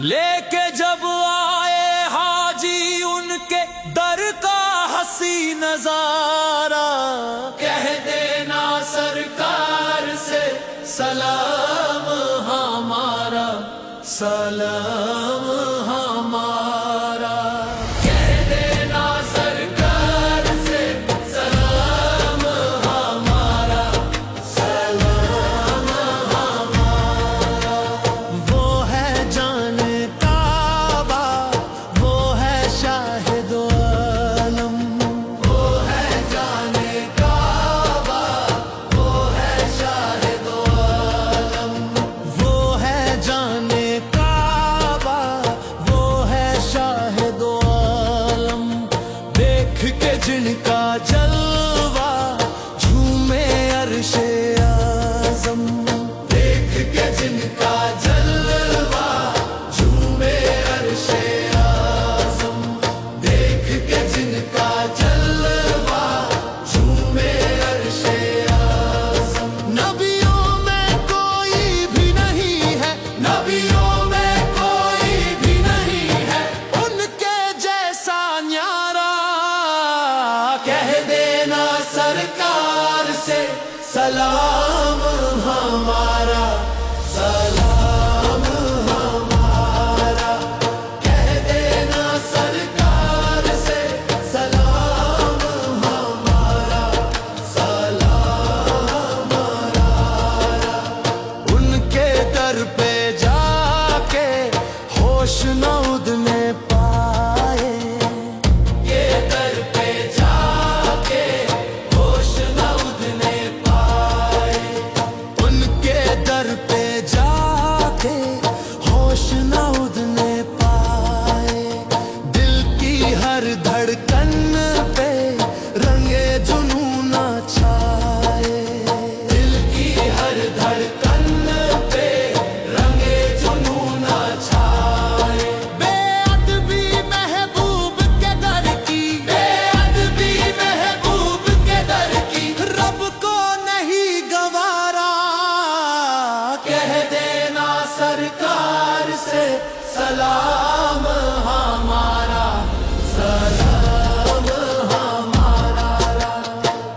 लेके जब आए हाजी उनके दर का हसी नजारा, कह देना सरकार से सलाम हमारा, सलाम हमारा। कह देना सरकार से सलाम हमारा, सलाम हमारा। वो है जान काबा, वो है शाहिद आलम, वो है जान काबा, वो है शाहिद आलम, वो है जान काबा, वो है शाहिद आलम। देख के जिनका जलवा झूमे अर्शे आज़म, देख के जिनका जलवा झूमे अर्शे आज़म, देख के जिनका जलवा झूमे अर्शे आज़म। नबियों में कोई भी नहीं है, नबियों में कोई भी नहीं है उनके जैसा न्यारा। कह देना सरकार से सलाम हमारा, सलाम हमारा। कह देना सरकार से सलाम हमारा, सलाम हमारा। उनके दर पे जाके होश न उड़ने पाए, के दर पे जाके होश न उड़ने पाए, उनके दर पे जाके होश न उड़ने पाए। दिल की हर धड़कन पे रंगे जुनून छाए, दिल की हर धड़कन पे रंगे जुनून छाए। बेअदबी महबूब के दर की, बेअदबी महबूब के दर की रब को नहीं गवारा। कह देना सरकार से सलाम हमारा, सलाम हमारा।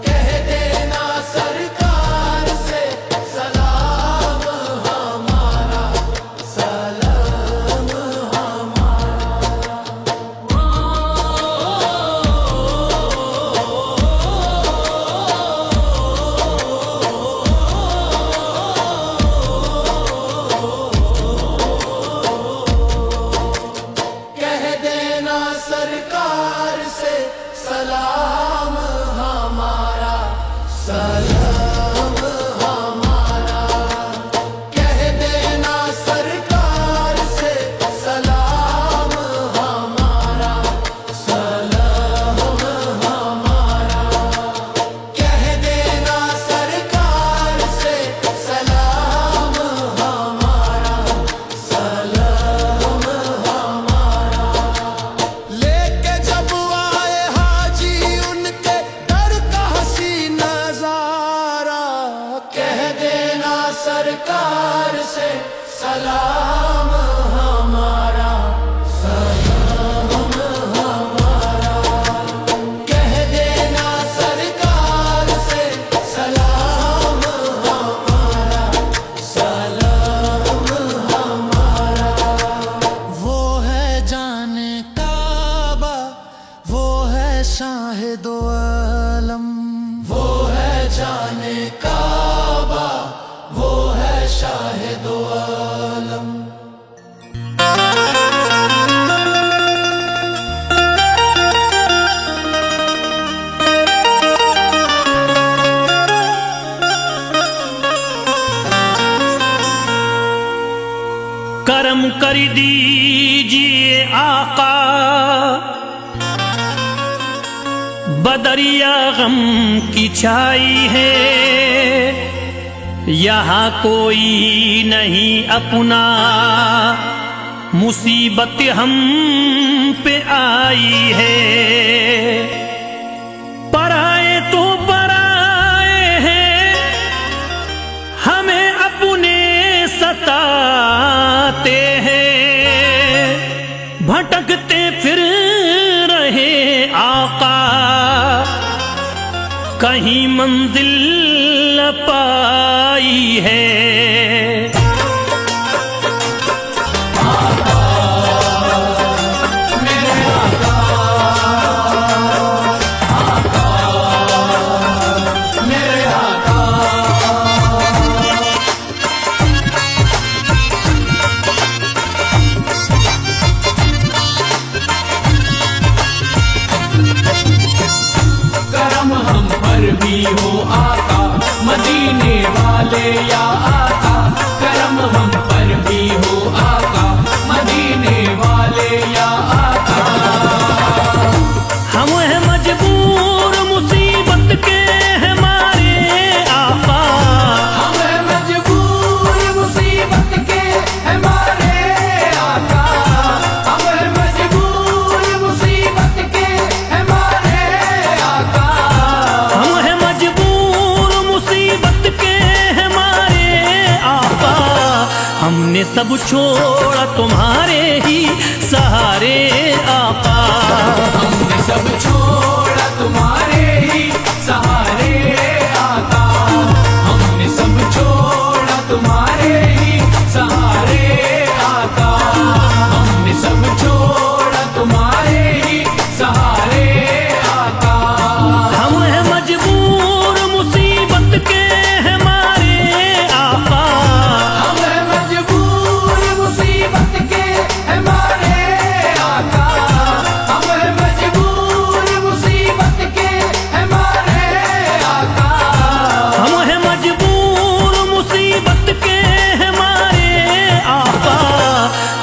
कह देना सरकार से सलाम हमारा, सलाम कह देना सरकार से सलाम हमारा, सलाम हमारा। कह देना सरकार से सलाम हमारा, सलाम हमारा। कह देना सरकार से सलाम हमारा, सलाम हमारा। लेके जब आए हाजी उनके दर का हसी नजारा, कह देना सरकार से सलाम हमारा, सलाम हमारा। कह देना सरकार से सलाम हमारा, सलाम हमारा। वो है जाने काबा, वो है शाहिद आलम, वो है जाने काबा, वो है शाहिद आलम। करम कर दीजिए आका, बदरिया गम की छाई है। यहाँ कोई नहीं अपना, मुसीबत हम पे आई है। कहीं मंजिल न पाई है। भी हो आका मदीने वाले या आका, करम हम पर भी हो आका मदीने वाले या आका। हम हैं मजबूर मुसीबत के हमारे आका, हम हैं मजबूर मुसीबत के हमारे आका, हम हैं मजबूर मुसीबत के हमारे आका। हम हैं मजबूर मुसीबत के हमारे आका, हमने सब छोड़ा तुम्हारे ही सहारे आका। हमने सब छोड़ा तुम्हारे ही सहारे आका, हमने सब छोड़ा तुम्हारे ही सहारे आका, हमने सब छोड़ा तुम्हारे ही सहारे आका। हम हैं मजबूर मुसीबत के हमारे आका, हम हैं मजबूर मुसीबत के हमारे आका, हम हैं मजबूर मुसीबत के हमारे आका। हम हैं मजबूर मुसीबत के हमारे आका,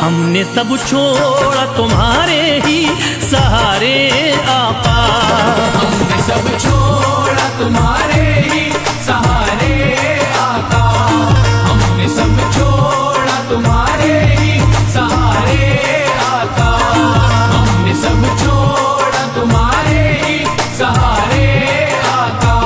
हमने सब छोड़ा तुम्हारे ही सहारे आका। हमने सब छोड़ा तुम्हारे ही सहारे आका, हमने सब छोड़ा तुम्हारे ही सहारे आका, हमने सब छोड़ा तुम्हारे ही सहारे आका।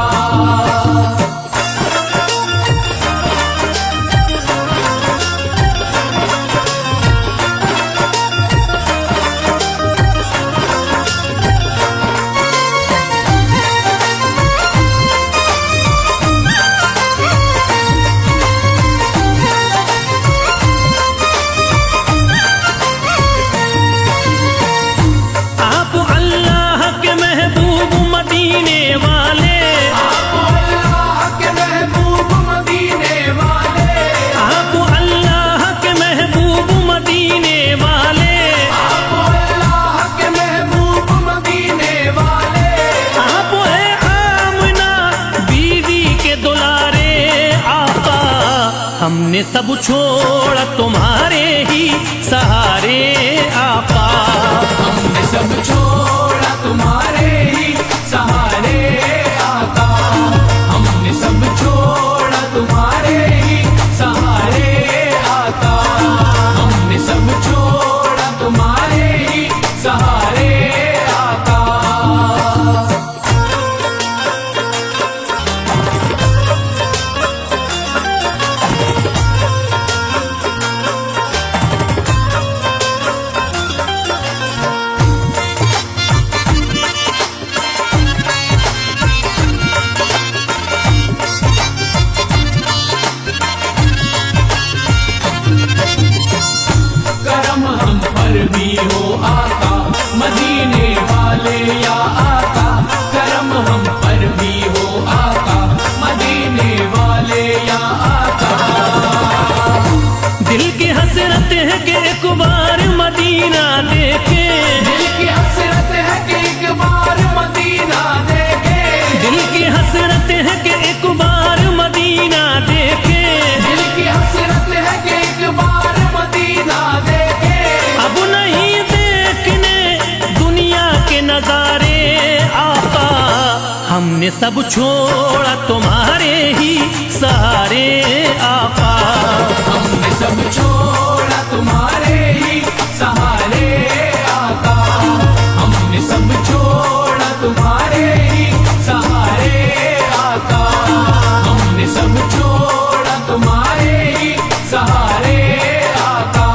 आप अल्लाह के महबूब मदीने वाले, आप अल्लाह के महबूब मदीने वाले, आप अल्लाह के महबूब मदीने वाले, आप अल्लाह के महबूब मदीने वाले। आप है आमना बीवी के दुलारे आका, हमने सब छोड़ा तुम्हारे ही सहारे आका। हमने सब छोड़ा तुम्हारे ही सहारे आका, हमने सब छोड़ा तुम्हारे ही सहारे आका, हमने सब छोड़ा तुम्हारे ही सहारे आका। करम हम पर भी हो आका मदीने वाले या आका, करम हम पर भी हो आका मदीने वाले या आका। दिल की हसरत है कि एक बार मदीना देखे, दिल की हसरत है कि एक बार मदीना देखे, दिल की हसरत है कि एक बार मदीना देखे। दिल की हसरत है कि एक बार मदीना देखे। अब नहीं देखने दुनिया के नजारे आका, हमने सब छोड़ा तुम्हारे ही सहारे आका। हमने सब छोड़ा तुम्हारे ही सहारे आका, हमने सब छोड़ा तुम्हारे ही सहारे आका, हमने सब छोड़ा तुम्हारे ही सहारे आका।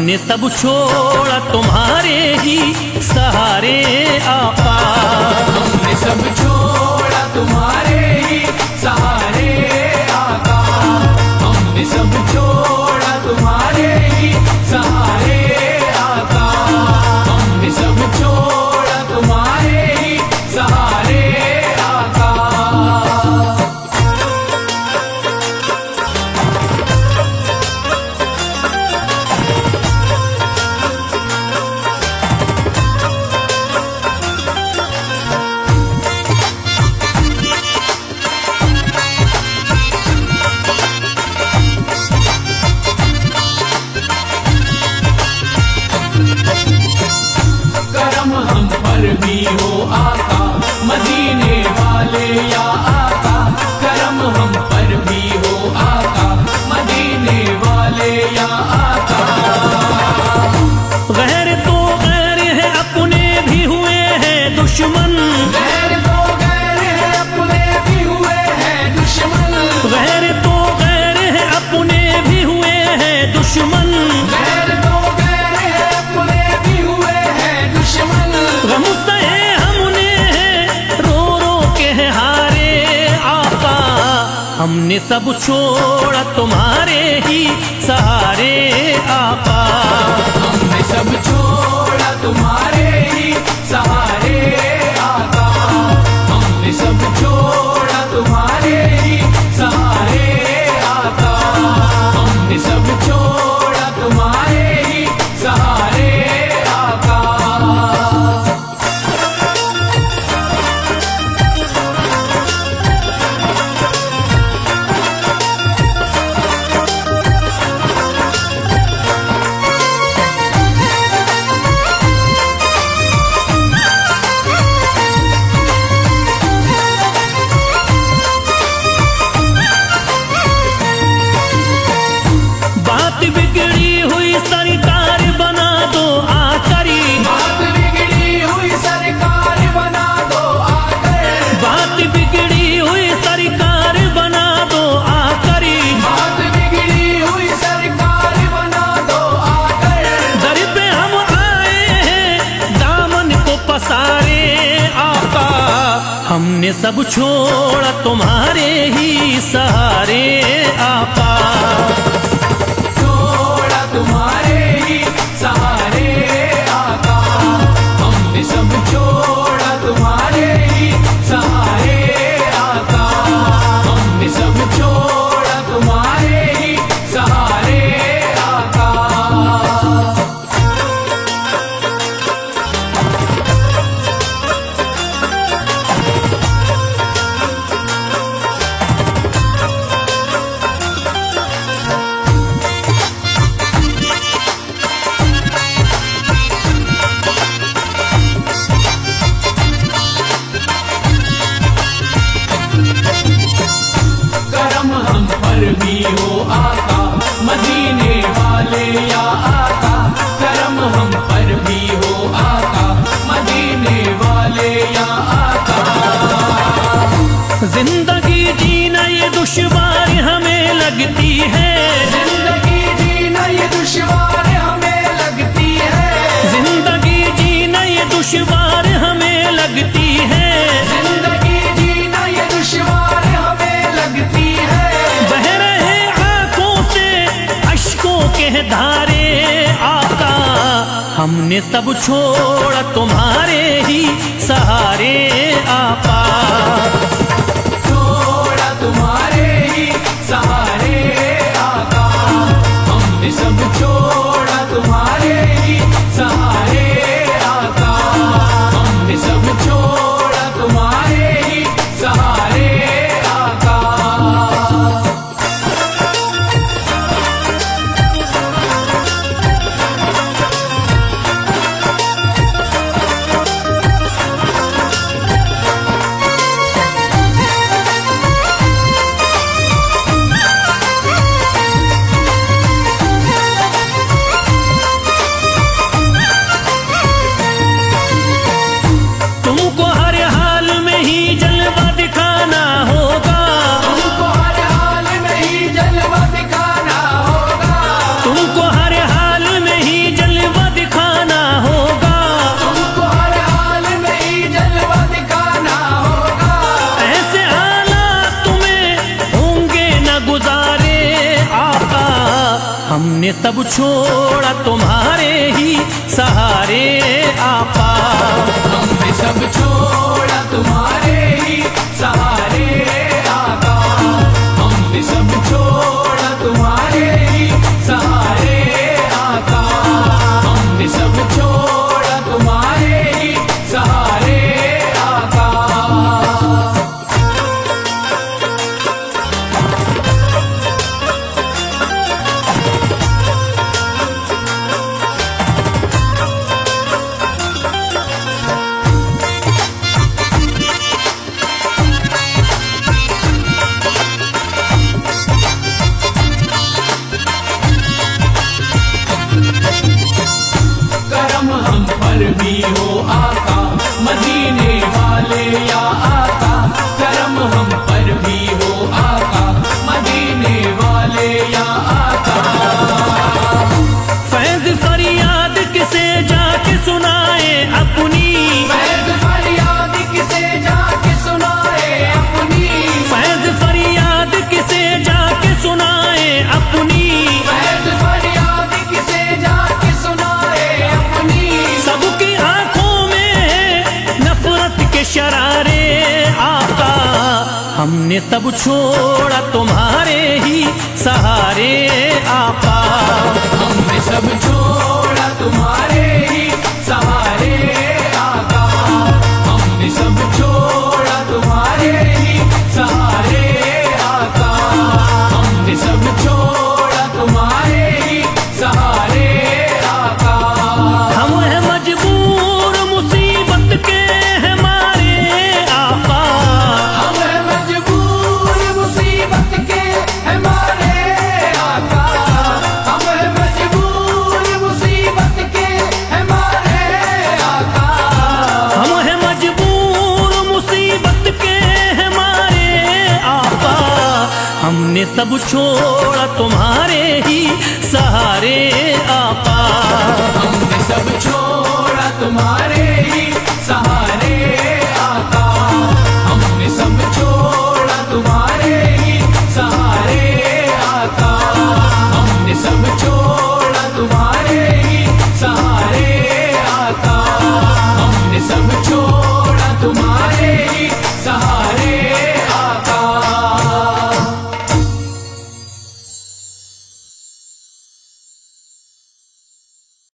हमने सब छोड़ा तुम्हारे ही सहारे आका। हमने सब छोड़ा तुम्हारे ही सहारे आका। हमने सब छोड़ा तुम्हारे ही सहारे आका। हमने सब छोड़ा तुम्हारे ही सहारे आका। करम हम पर भी हो आका मदीने वाले या आका। करम हम पर भी हो आका मदीने वाले या आका। गैर तो गैर है अपने भी हुए हैं दुश्मन। गैर तो गैर है अपने भी हुए हैं दुश्मन। गैर तो गैर है अपने भी हुए हैं दुश्मन। गैर तो गैर है अपने भी हुए हैं दुश्मन। गम से हमने रो रो के हारे आका। हमने सब छोड़ा तुम्हारे ही सहारे आका। हमने सब छोड़ा तुम्हारे ही सहारे आका। हमने सब छोड़ा तुम्हारे ही सहारे आका। हमने सब छोड़ा तुम्हारे ही सहारे आका। बात बिगड़ी हुई सरकार बना दो आकरी। बात बिगड़ी हुई सरकार बना दो आकर। बात बिगड़ी हुई सरकार बना दो आकरी। बात बिगड़ी हुई सरकार बना दो आकर। दर पे हम आए हैं दामन को पसारे आका। हमने सब छोड़ा तुम्हारे ही सहारे आका। छोड़ा तुम्हारे ही सहारे आका। हमने सब छोड़ा तुम्हारे ही सहारे आका। हमने सब छोड़ा तुम्हारे ही सहारे आका। करम हम पर भी हो आका मदीने वाले या आका। करम हम पर भी हो आका मदीने वाले या आका। जिंदगी जीना ये दुश्वार हमें लगती है। जिंदगी जीना ये दुश्वार हमें लगती है। जिंदगी जीना ये दुश्वार हमें लगती है। जिंदगी जीना ये दुश्वार हमें लगती है। बह रहे आंखों से अश्कों के धारे आका। हमने सब छोड़ा तुम्हारे ही सहारे आका। छोड़ा तुम्हारे ही सहारे आका। हमने सब छोड़ा तुम्हारे ही सहारे आका। हमने सब छोड़ा तुम्हारे ही सहारे आका। सब छोड़ा तुम्हारे ही सहारे आपा। हमने सब छोड़ा तुम्हारे ही सहारे आका। हमने सब छोड़ा तुम्हारे ही सहारे आका। हमने सब छोड़ा तुम्हारे ही सहारे आका। करम हम पर भी हो आका मदीने वाले या आका। करम हम पर भी हो आका मदीने वाले या आका। फैज फरियाद किसे जाके सुनाए अपनी। फैज फरियाद किसे जाके सुनाए अपनी। फैज फरियाद किसे जाके सुनाए अपनी। फैज फरियाद किसे जाके सुनाए अपनी। सबकी आंखों में नफरत के शरारे आका। हमने सब छोड़ा तुम्हारे ही सहारे आपा। हमने सब छोड़ा तुम्हारे ही सहारे आका। हमने सब छोड़ा तुम्हारे ही सहारे आका। हमने सब छोड़ा तुम्हारे ही सहारे आका। हम हैं मजबूर मुसीबत के हैं मारे आपा। हम हैं मजबूर मुसीबत के हमारे आका। हम हैं मजबूर मुसीबत के हमारे आका। हम हैं मजबूर मुसीबत के हैं मारे आपा। हमने सब छोड़ा तुम्हारे